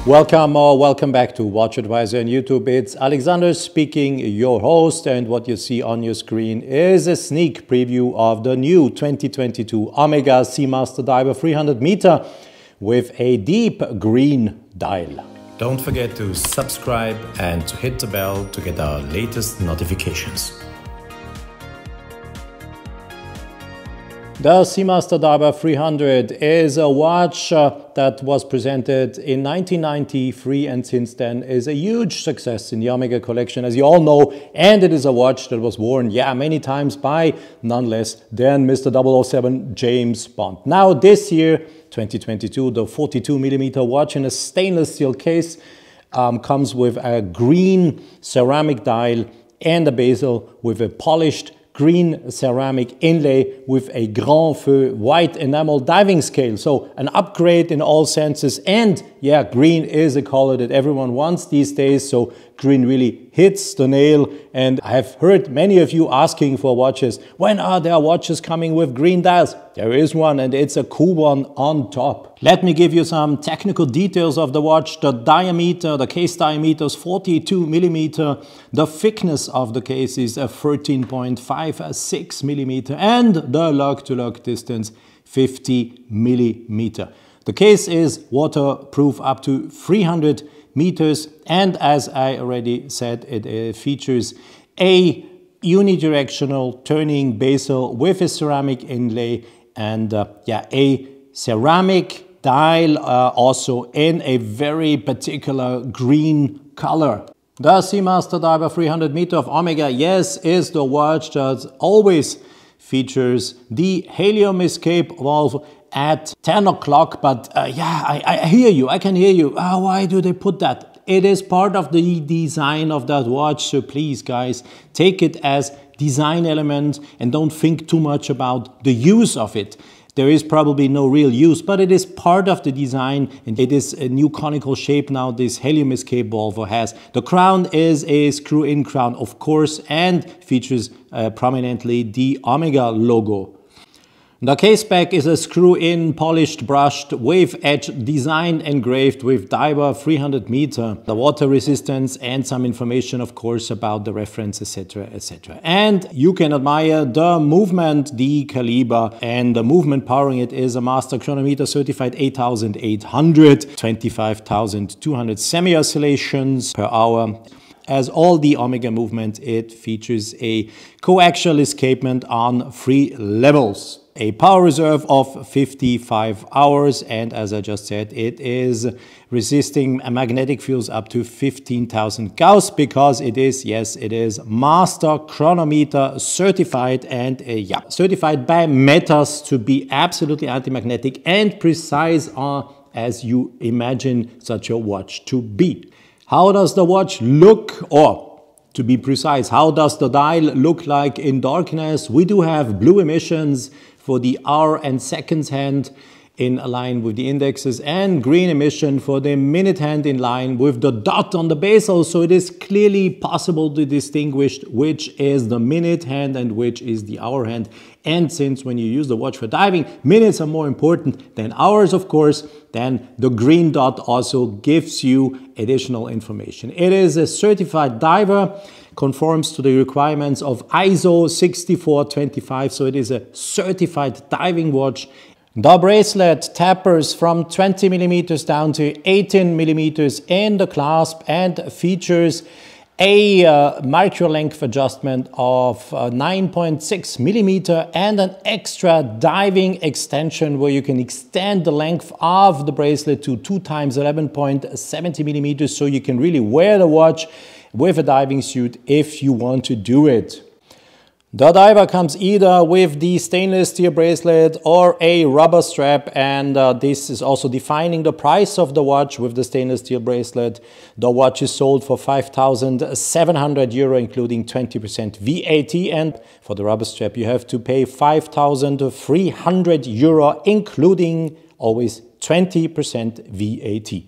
Welcome or welcome back to WatchAdvisor on YouTube. It's Alexander speaking, your host, and what you see on your screen is a sneak preview of the new 2022 Omega Seamaster Diver 300 meter with a deep green dial. Don't forget to subscribe and to hit the bell to get our latest notifications. The Seamaster Diver 300 is a watch that was presented in 1993 and since then is a huge success in the Omega collection, as you all know, and it is a watch that was worn, many times by none less than Mr. 007 James Bond. Now this year, 2022, the 42mm watch in a stainless steel case comes with a green ceramic dial and a bezel with a polished green ceramic inlay with a Grand Feu white enamel diving scale. So an upgrade in all senses, and green is a color that everyone wants these days, so green really hits the nail. And I have heard many of you asking for watches. When are there watches coming with green dials? There is one, and it's a cool one on top. Let me give you some technical details of the watch. The diameter, the case diameter is 42mm. The thickness of the case is 13.56mm, and the lug-to-lug distance 50mm. The case is waterproof up to 300 meters, and as I already said, it features a unidirectional turning bezel with a ceramic inlay and a ceramic dial, also in a very particular green color. The Seamaster Diver 300 meter of Omega, is the watch that always features the helium escape valve at 10 o'clock, but I hear you, I can hear you. Why do they put that? It is part of the design of that watch, so please guys, take it as design element and don't think too much about the use of it. There is probably no real use, but it is part of the design, and it is a new conical shape now this helium escape valve has. The crown is a screw-in crown, of course, and features prominently the Omega logo. The case back is a screw-in polished brushed wave edge design engraved with Diver 300 meter, the water resistance, and some information, of course, about the reference, etc, etc. And you can admire the movement, the Calibre, and the movement powering it is a Master Chronometer certified 8800, 25,200 semi-oscillations per hour. As all the Omega movement, it features a Co-Axial Escapement on 3 levels. A power reserve of 55 hours, and as I just said, it is resisting magnetic fields up to 15,000 gauss because it is, it is Master Chronometer certified, and certified by Metas to be absolutely anti-magnetic and precise as you imagine such a watch to be. How does the watch look, or to be precise, how does the dial look like in darkness? We do have blue emissions for the hour and seconds hand in line with the indexes, and green emission for the minute hand in line with the dot on the bezel, so it is clearly possible to distinguish which is the minute hand and which is the hour hand. And since when you use the watch for diving, minutes are more important than hours, of course, then the green dot also gives you additional information. It is a certified diver, conforms to the requirements of ISO 6425, so it is a certified diving watch. The bracelet tapers from 20mm down to 18mm in the clasp and features a micro length adjustment of 9.6mm and an extra diving extension where you can extend the length of the bracelet to 2 times 11.70mm, so you can really wear the watch with a diving suit if you want to do it. The diver comes either with the stainless steel bracelet or a rubber strap, and this is also defining the price of the watch. With the stainless steel bracelet, the watch is sold for €5,700, including 20% VAT, and for the rubber strap you have to pay €5,300, including always 20% VAT.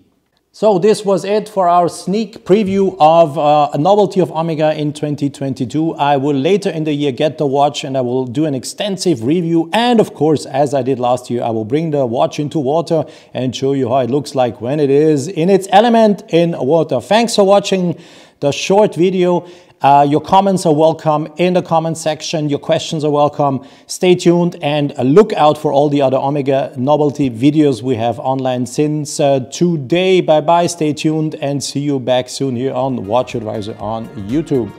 So this was it for our sneak preview of a novelty of Omega in 2022. I will later in the year get the watch and I will do an extensive review. And of course, as I did last year, I will bring the watch into water and show you how it looks like when it is in its element in water. Thanks for watching the short video. Your comments are welcome in the comment section. Your questions are welcome. Stay tuned and look out for all the other Omega novelty videos we have online since today. Bye bye. Stay tuned and see you back soon here on WatchAdvisor on YouTube.